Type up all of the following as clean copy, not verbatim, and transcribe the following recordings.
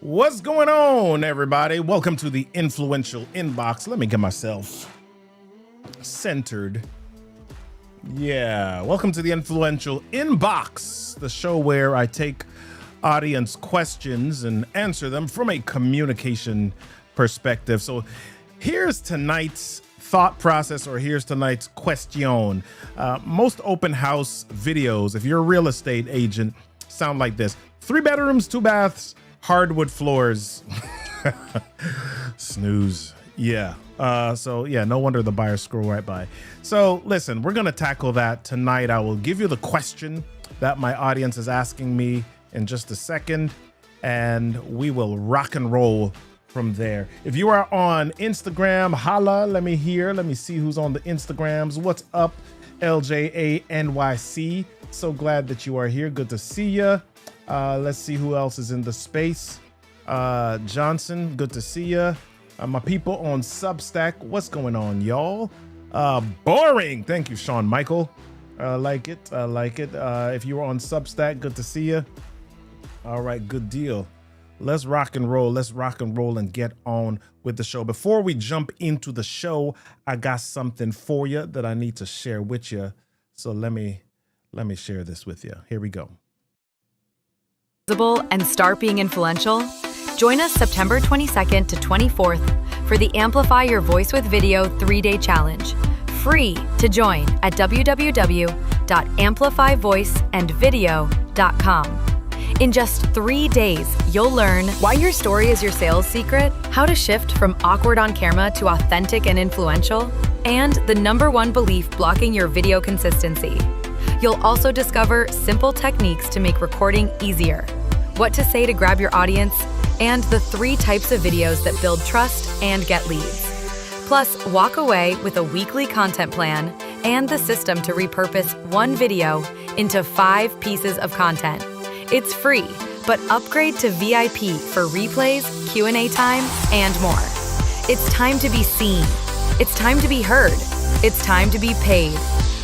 What's going on, everybody? Welcome to the Influential Inbox. Let me get myself centered. Yeah, welcome to the Influential Inbox, the show where I take audience questions and answer them from a communication perspective. So here's tonight's thought process, or here's tonight's question. Most open house videos, if you're a real estate agent, sound like this: 3 bedrooms, 2 baths, hardwood floors. Snooze. Yeah. So no wonder the buyers scroll right by. So listen, we're going to tackle that tonight. I will give you the question that my audience is asking me in just a second, and we will rock and roll from there. If you are on Instagram, holla, let me see who's on the Instagrams. What's up, LJANYC? So glad that you are here. Good to see you. Let's see who else is in the space. Johnson, good to see you. My people on Substack, what's going on, y'all? Boring. Thank you, Sean Michael. I like it. If you were on Substack, good to see you. All right, good deal. Let's rock and roll. And get on with the show. Before we jump into the show, I got something for you that I need to share with you. So let me share this with you. Here we go. And start being influential? Join us September 22nd to 24th for the Amplify Your Voice with Video 3-Day Challenge. Free to join at www.amplifyvoiceandvideo.com. In just 3 days, you'll learn why your story is your sales secret, how to shift from awkward on camera to authentic and influential, and the #1 belief blocking your video consistency. You'll also discover simple techniques to make recording easier, what to say to grab your audience, and the 3 types of videos that build trust and get leads. Plus, walk away with a weekly content plan and the system to repurpose 1 video into 5 pieces of content. It's free, but upgrade to VIP for replays, Q&A time, and more. It's time to be seen. It's time to be heard. It's time to be paid.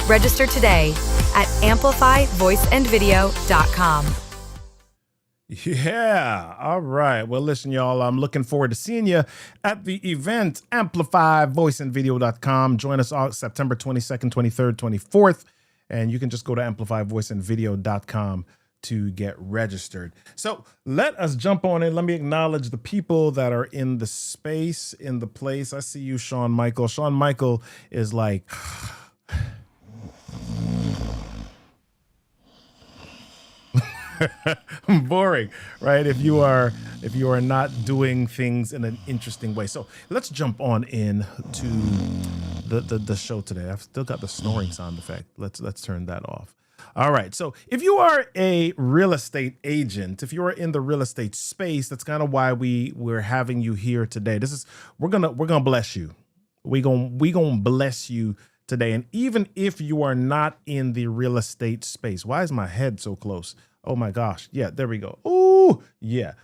Register today at amplifyvoiceandvideo.com. Yeah. All right. Well, listen, y'all, I'm looking forward to seeing you at the event, amplifyvoiceandvideo.com. Join us all September 22nd, 23rd, 24th. And you can just go to amplifyvoiceandvideo.com to get registered. So let us jump on in. Let me acknowledge the people that are in the space, in the place. I see you, Sean Michael. Sean Michael is like... boring, right? If you are not doing things in an interesting way. So let's jump on in to the show today. I've still got the snoring sound effect. Let's turn that off. All right. So if you are a real estate agent, if you are in the real estate space, that's kind of why we're having you here today. We're gonna bless you. We gonna bless you today. And even if you are not in the real estate space, why is my head so close? Oh my gosh. Yeah, there we go. Ooh, yeah.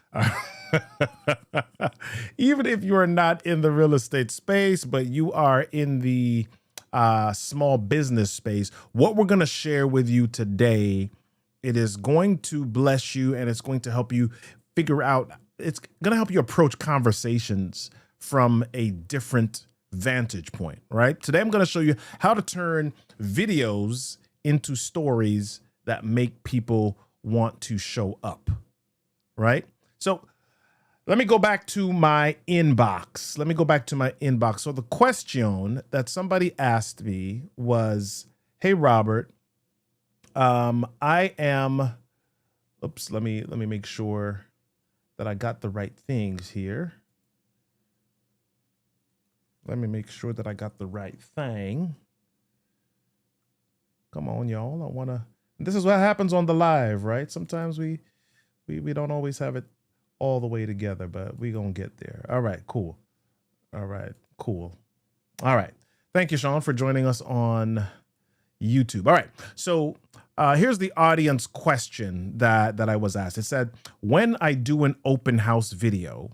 Even if you are not in the real estate space, but you are in the small business space, what we're going to share with you today, it is going to bless you, and it's going to help you figure out, it's going to help you approach conversations from a different vantage point, right? Today, I'm going to show you how to turn videos into stories that make people want to show up, right? So let me go back to my inbox. So the question that somebody asked me was, hey, Robert, let me make sure that I got the right things here. Let me make sure that I got the right thing. Come on, y'all. This is what happens on the live, right? Sometimes we don't always have it all the way together, but we gonna get there. All right, cool. All right. Thank you, Sean, for joining us on YouTube. All right. So here's the audience question that I was asked. It said, when I do an open house video,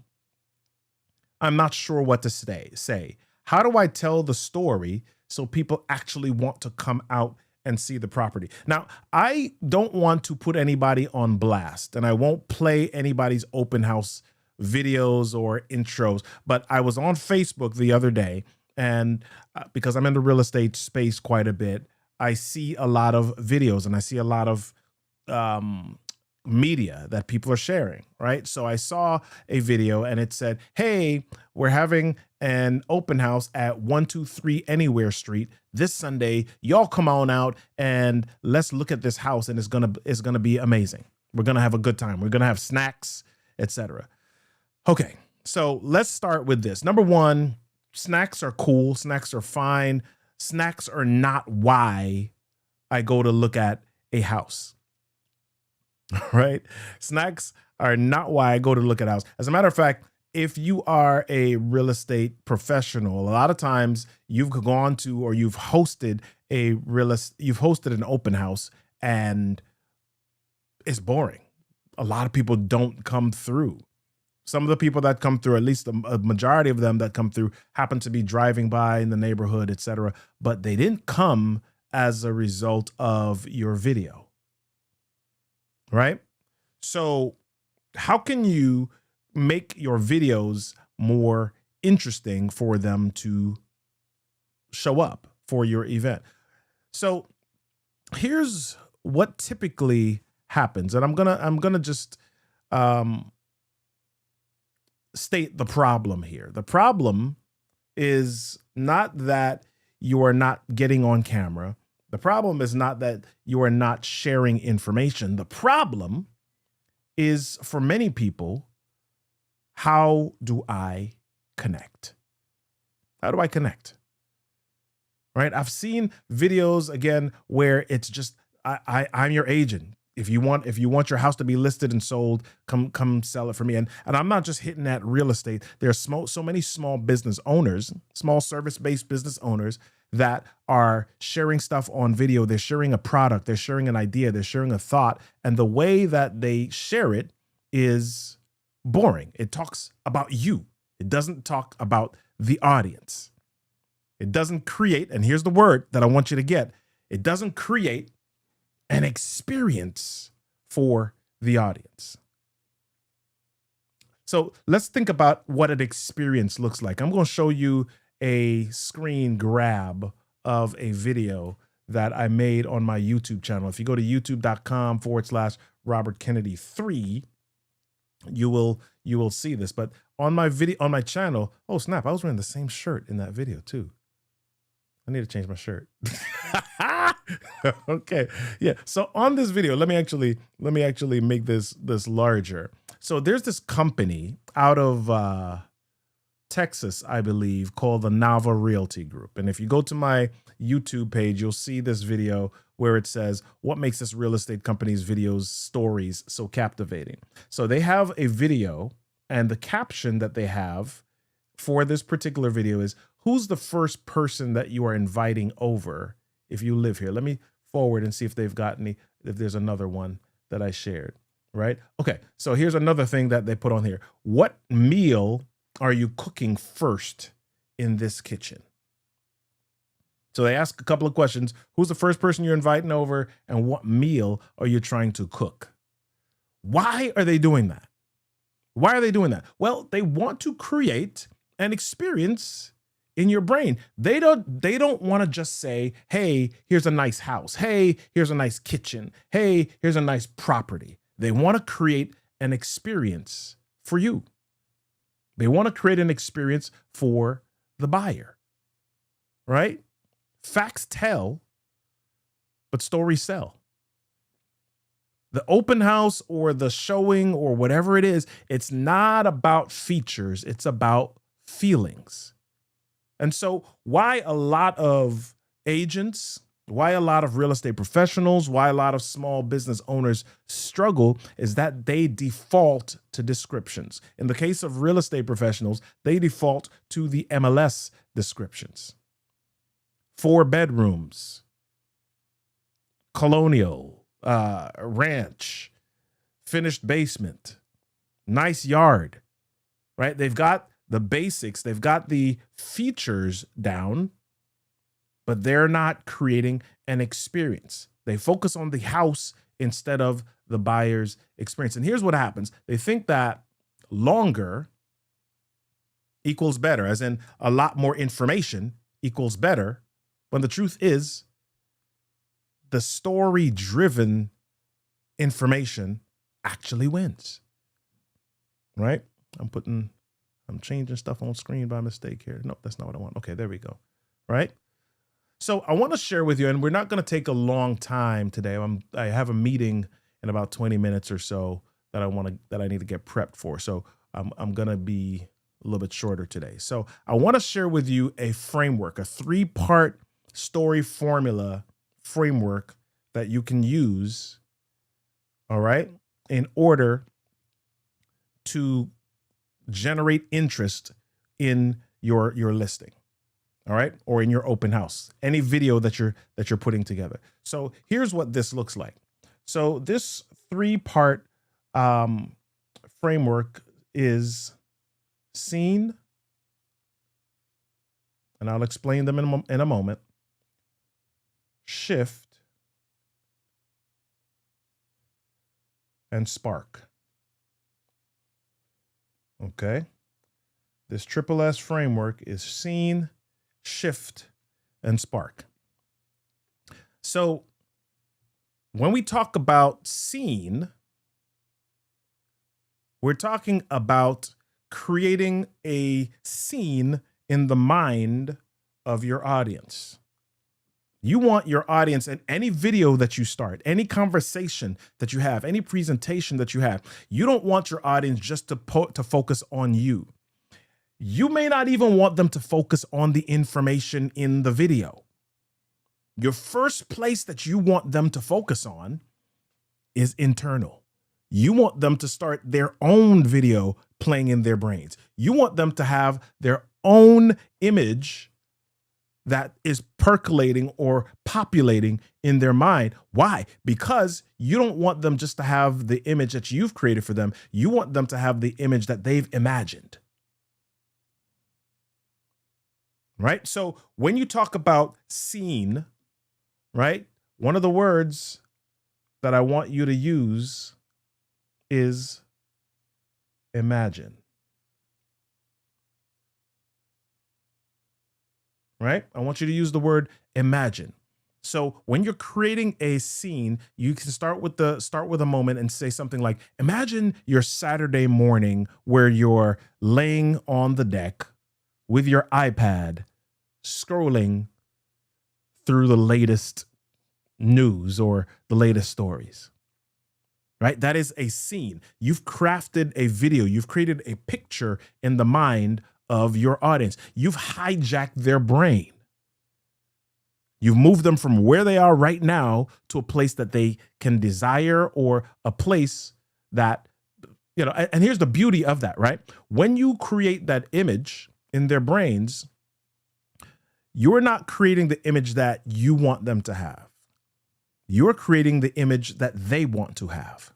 I'm not sure what to say. How do I tell the story so people actually want to come out and see the property? Now, I don't want to put anybody on blast, and I won't play anybody's open house videos or intros, but I was on Facebook the other day, and because I'm in the real estate space quite a bit, I see a lot of videos and I see a lot of um, media that people are sharing, right? So I saw a video and it said, "Hey, we're having an open house at 123 Anywhere Street this Sunday. Y'all come on out and let's look at this house, and it's gonna be amazing. We're gonna have a good time. We're gonna have snacks, etc." Okay, so let's start with this. Number one, snacks are cool. Snacks are fine. Snacks are not why I go to look at a house. Right? Snacks are not why I go to look at a house. As a matter of fact, if you are a real estate professional, a lot of times you've gone to or you've hosted an open house and it's boring. A lot of people don't come through. Some of the people that come through, at least a majority of them that come through, happen to be driving by in the neighborhood, etc. But they didn't come as a result of your video. Right? So how can you make your videos more interesting for them to show up for your event? So here's what typically happens, and I'm gonna just state the problem here. The problem is not that you are not getting on camera. The problem is not that you are not sharing information. The problem is, for many people, how do I connect? How do I connect? Right? I've seen videos again where it's just I'm your agent. If you want your house to be listed and sold, come sell it for me. And I'm not just hitting at real estate. There's so many small business owners, small service-based business owners that are sharing stuff on video. They're sharing a product, they're sharing an idea, they're sharing a thought. And the way that they share it is boring. It talks about you. It doesn't talk about the audience. It doesn't create, and here's the word that I want you to get, it doesn't create an experience for the audience. So let's think about what an experience looks like. I'm going to show you a screen grab of a video that I made on my YouTube channel. If you go to youtube.com/Robert Kennedy 3, you will see this. But on my channel, oh snap, I was wearing the same shirt in that video too. I need to change my shirt. Okay. Yeah. So on this video, let me actually make this larger. So there's this company out of Texas, I believe, called the Nava Realty Group. And if you go to my YouTube page, you'll see this video where it says, what makes this real estate company's videos stories so captivating? So they have a video, and the caption that they have for this particular video is, who's the first person that you are inviting over if you live here? Let me forward and see if they've got any, if there's another one that I shared, right? Okay, so here's another thing that they put on here. What meal are you cooking first in this kitchen? So they ask a couple of questions. Who's the first person you're inviting over, and what meal are you trying to cook? Why are they doing that? Why are they doing that? Well, they want to create an experience in your brain. They don't want to just say, hey, here's a nice house. Hey, here's a nice kitchen. Hey, here's a nice property. They want to create an experience for you. They want to create an experience for the buyer, right? Facts tell, but stories sell. The open house or the showing or whatever it is, it's not about features. It's about feelings. And so why a lot of agents, why a lot of real estate professionals, why a lot of small business owners struggle is that they default to descriptions. In the case of real estate professionals, they default to the MLS descriptions. 4 bedrooms, colonial, ranch, finished basement, nice yard, right? They've got the basics, they've got the features down, but they're not creating an experience. They focus on the house instead of the buyer's experience. And here's what happens. They think that longer equals better, as in a lot more information equals better, when the truth is the story-driven information actually wins, right? I'm changing stuff on screen by mistake here. No, that's not what I want. Okay, there we go, right? So I want to share with you, and we're not going to take a long time today. I have a meeting in about 20 minutes or so that I need to get prepped for. So I'm going to be a little bit shorter today. So I want to share with you a framework, a 3-part story formula framework that you can use, all right, in order to generate interest in your listing, all right, or in your open house, any video that you're putting together. So here's what this looks like. So this 3-part framework is scene, and I'll explain them in a moment, shift, and spark. Okay. This triple S framework is scene, shift, and spark. So when we talk about scene, we're talking about creating a scene in the mind of your audience. You want your audience, and any video that you start, any conversation that you have, any presentation that you have, you don't want your audience just to focus on you. You may not even want them to focus on the information in the video. Your first place that you want them to focus on is internal. You want them to start their own video playing in their brains. You want them to have their own image that is percolating or populating in their mind. Why? Because you don't want them just to have the image that you've created for them. You want them to have the image that they've imagined. Right? So when you talk about scene, right, one of the words that I want you to use is imagine. Right? I want you to use the word imagine. So when you're creating a scene, you can start with a moment and say something like, imagine your Saturday morning where you're laying on the deck with your iPad, scrolling through the latest news or the latest stories. Right? That is a scene. You've crafted a video. You've created a picture in the mind of your audience. You've hijacked their brain. You've moved them from where they are right now to a place that they can desire, or a place that, you know, and here's the beauty of that, right? When you create that image in their brains, you're not creating the image that you want them to have. You're creating the image that they want to have.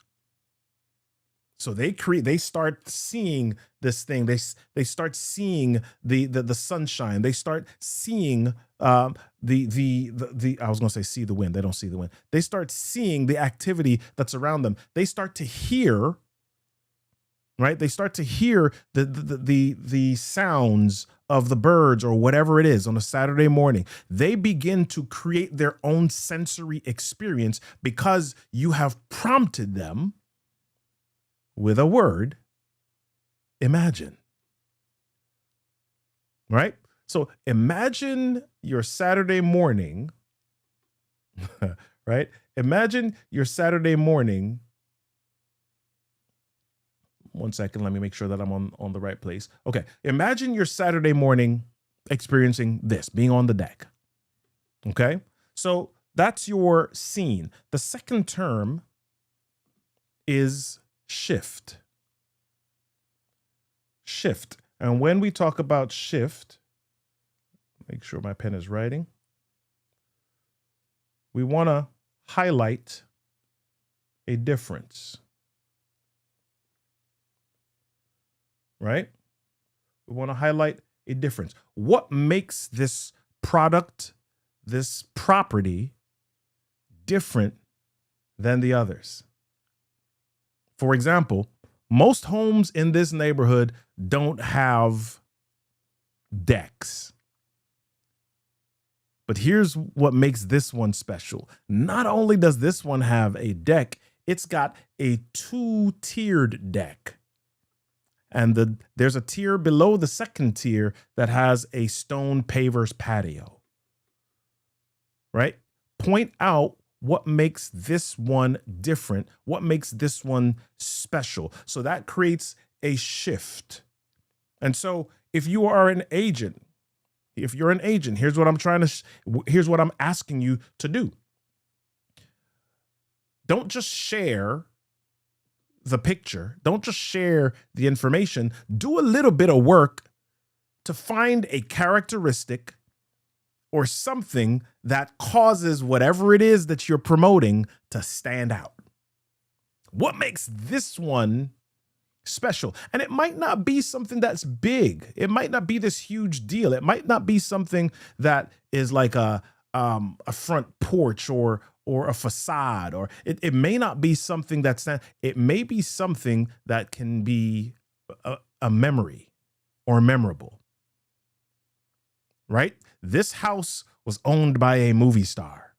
So they start seeing this thing. They start seeing the sunshine. They start seeing I was going to say see the wind. They don't see the wind. They start seeing the activity that's around them. They start to hear, right? They start to hear the sounds of the birds or whatever it is on a Saturday morning. They begin to create their own sensory experience because you have prompted them with a word, imagine. Right? So imagine your Saturday morning, right? Imagine your Saturday morning. One second, let me make sure that I'm on the right place. Okay, imagine your Saturday morning experiencing this, being on the deck. Okay, so that's your scene. The second term is shift. Shift. And when we talk about shift, make sure my pen is writing. We want to highlight a difference. Right? We want to highlight a difference. What makes this product, this property, different than the others? For example, Most homes in this neighborhood don't have decks. But here's what makes this one special. Not only does this one have a deck, it's got a 2-tiered deck. And there's a tier below the second tier that has a stone paver's patio. Right? Point out what makes this one different, what makes this one special. So that creates a shift. And so if you are an agent, here's what I'm asking you to do. Don't just share the picture. Don't just share the information. Do a little bit of work to find a characteristic or something that causes whatever it is that you're promoting to stand out. What makes this one special? And it might not be something that's big. It might not be this huge deal. It might not be something that is like a front porch or a facade, or it may not be something it may be something that can be a memory or memorable, right? This house was owned by a movie star,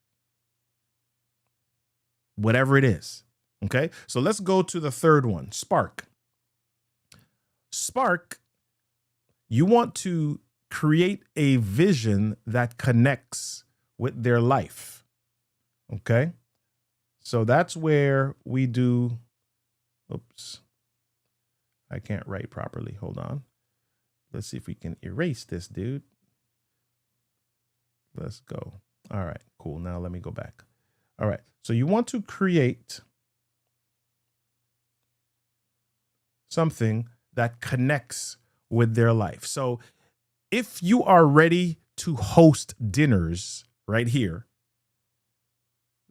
whatever it is. Okay. So let's go to the third one, Spark. Spark, you want to create a vision that connects with their life. Okay. So that's where we do, oops, I can't write properly. Hold on. Let's see if we can erase this, dude. Let's go. All right, cool. Now let me go back. All right. So you want to create something that connects with their life. So if you are ready to host dinners right here,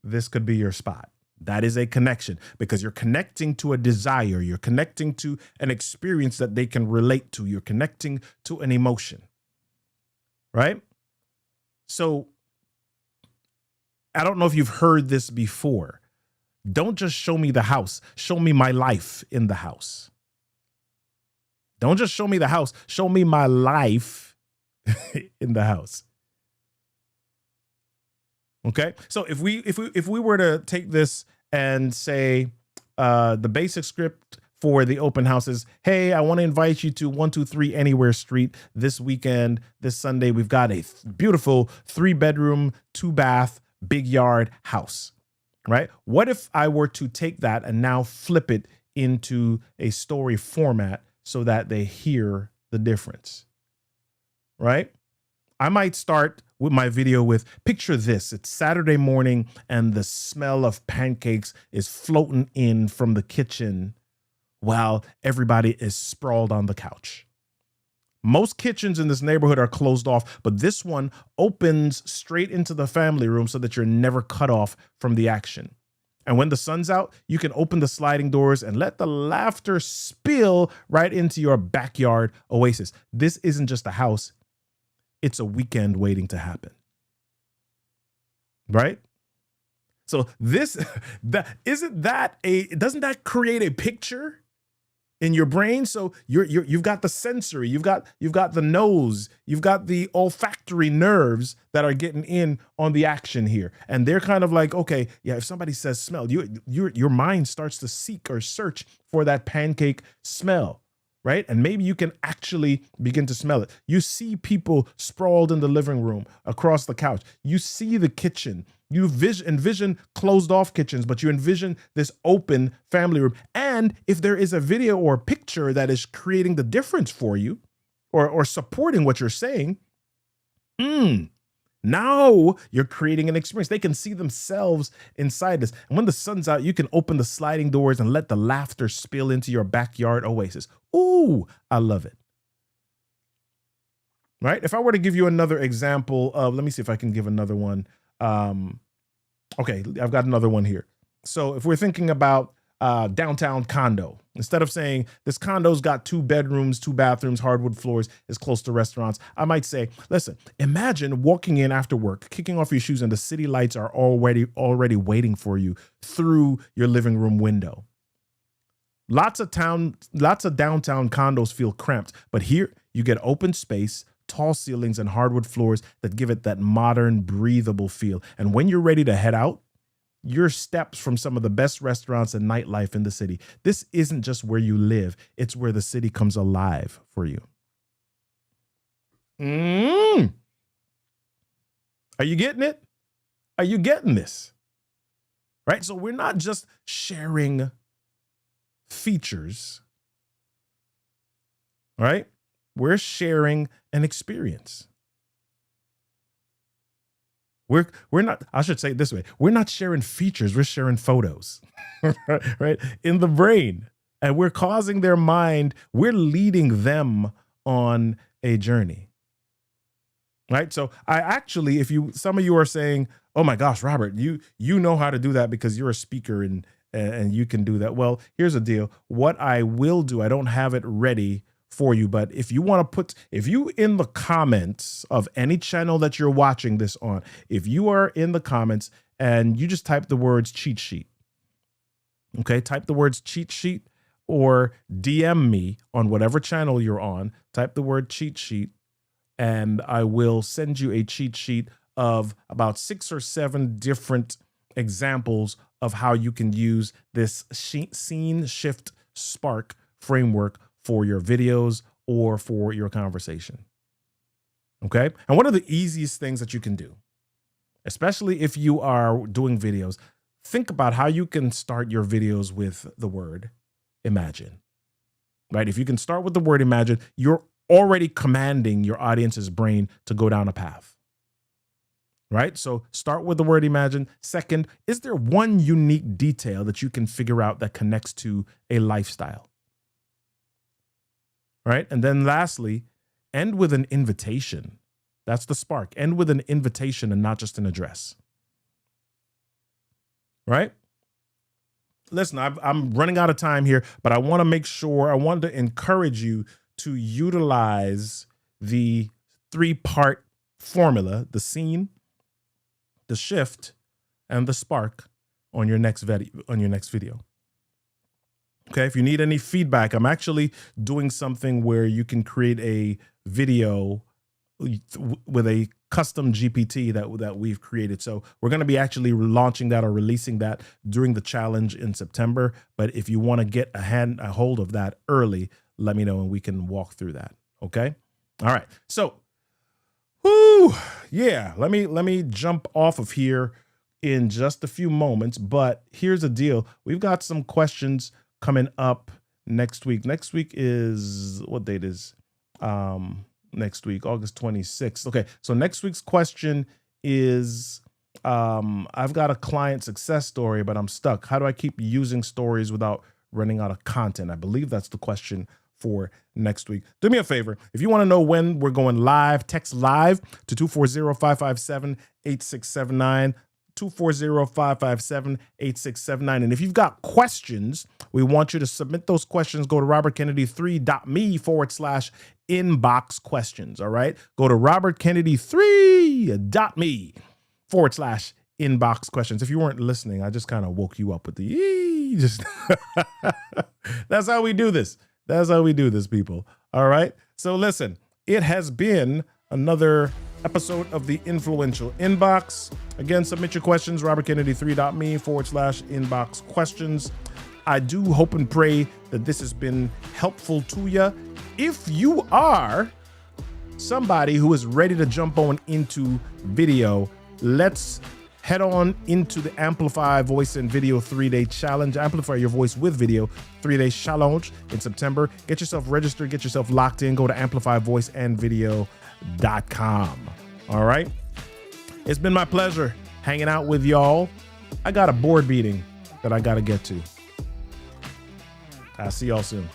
this could be your spot. That is a connection because you're connecting to a desire. You're connecting to an experience that they can relate to. You're connecting to an emotion, right? So I don't know if you've heard this before. Don't just show me the house. Show me my life in the house. Don't just show me the house. Show me my life in the house. Okay. So if we were to take this and say the basic script for the open house is, hey, I want to invite you to 123 Anywhere Street this weekend, this Sunday. We've got a beautiful 3-bedroom, 2-bath, big yard house, right? What if I were to take that and now flip it into a story format so that they hear the difference, right? I might start with my video with, picture this. It's Saturday morning and the smell of pancakes is floating in from the kitchen while everybody is sprawled on the couch. Most kitchens in this neighborhood are closed off, but this one opens straight into the family room so that you're never cut off from the action. And when the sun's out, you can open the sliding doors and let the laughter spill right into your backyard oasis. This isn't just a house. It's a weekend waiting to happen. Right? So doesn't that create a picture in your brain? So you've got the sensory, you've got the nose, you've got the olfactory nerves that are getting in on the action here. And they're kind of like, okay, yeah, if somebody says smell, your mind starts to seek or search for that pancake smell. Right? And maybe you can actually begin to smell it. You see people sprawled in the living room across the couch. You see the kitchen. You envision closed off kitchens, but you envision this open family room. And if there is a video or a picture that is creating the difference for you or supporting what you're saying, now you're creating an experience. They can see themselves inside this. And when the sun's out, you can open the sliding doors and let the laughter spill into your backyard oasis. Ooh, I love it. Right? If I were to give you another example of, let me see if I can give another one. Okay, I've got another one here. So if we're thinking about downtown condo, instead of saying this condo's got 2 bedrooms, 2 bathrooms, hardwood floors, is close to restaurants, I might say, listen, imagine walking in after work, kicking off your shoes, and the city lights are already waiting for you through your living room window. Lots of downtown condos feel cramped, but here you get open space, tall ceilings, and hardwood floors that give it that modern, breathable feel. And when you're ready to head out, you're steps from some of the best restaurants and nightlife in the city. This isn't just where you live, it's where the city comes alive for you. Are you getting it? Are you getting this? Right? So we're not just sharing features, right? We're sharing an experience. We're not, I should say it this way, we're not sharing features, we're sharing photos, right? In the brain. And we're causing their mind, we're leading them on a journey. Right? So I actually, some of you are saying, oh my gosh, Robert, you know how to do that because you're a speaker and you can do that. Well, here's the deal. What I will do, I don't have it ready for you, but if you want to if you in the comments of any channel that you're watching this on, if you are in the comments and you just type the words cheat sheet, okay, type the words cheat sheet or DM me on whatever channel you're on, type the word cheat sheet, and I will send you a cheat sheet of about 6 or 7 different examples of how you can use this scene shift spark framework for your videos or for your conversation. Okay? And one of the easiest things that you can do, especially if you are doing videos, think about how you can start your videos with the word imagine. Right? If you can start with the word imagine, you're already commanding your audience's brain to go down a path. Right? So start with the word imagine. Second, is there one unique detail that you can figure out that connects to a lifestyle? Right? And then lastly, end with an invitation. That's the spark. End with an invitation and not just an address. Right? Listen, I'm running out of time here, but I want to make sure, I wanted to encourage you to utilize the 3-part formula, the scene, the shift, and the spark on your next video. Okay, if you need any feedback, I'm actually doing something where you can create a video with a custom GPT that we've created. So we're going to be actually launching that or releasing that during the challenge in September. But if you want to get a hold of that early, let me know and we can walk through that. Okay. All right. So, let me jump off of here in just a few moments. But here's the deal. We've got some questions coming up next week. Next week is, what date is next week? August 26th. Okay. So next week's question is, I've got a client success story, but I'm stuck. How do I keep using stories without running out of content? I believe that's the question for next week. Do me a favor. If you want to know when we're going live, text live to 240-557-8679, 240-557-8679. And if you've got questions, we want you to submit those questions. Go to robertkennedy3.me/inbox questions. All right. Go to robertkennedy3.me/inbox questions. If you weren't listening, I just kind of woke you up with the That's how we do this. That's how we do this, people. All right. So listen, it has been another episode of the Influential Inbox. Again, submit your questions, robertkennedy3.me/inbox questions. I do hope and pray that this has been helpful to you. If you are somebody who is ready to jump on into video, let's head on into the Amplify Voice and Video 3-Day Challenge. Amplify your voice with video 3-Day Challenge in September. Get yourself registered, get yourself locked in. Go to amplifyvoiceandvideo.com. All right. It's been my pleasure hanging out with y'all. I got a board meeting that I got to get to. I'll see y'all soon.